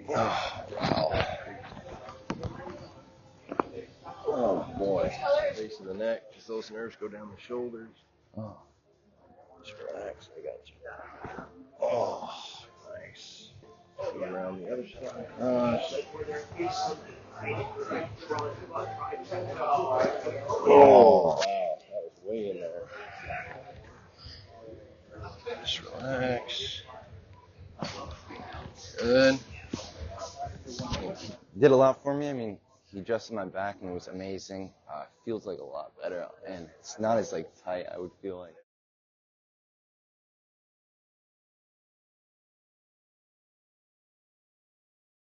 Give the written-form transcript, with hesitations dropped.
Oh, wow. Oh, boy. Base of the neck. Just those nerves go down the shoulders. Oh. Just relax. I got you. Oh, nice. Go around the other side. Oh, wow. That was way in there. Just relax. Good. Did a lot for me. I mean, he adjusted my back and it was amazing. Feels like a lot better, and it's not as like tight. I would feel like.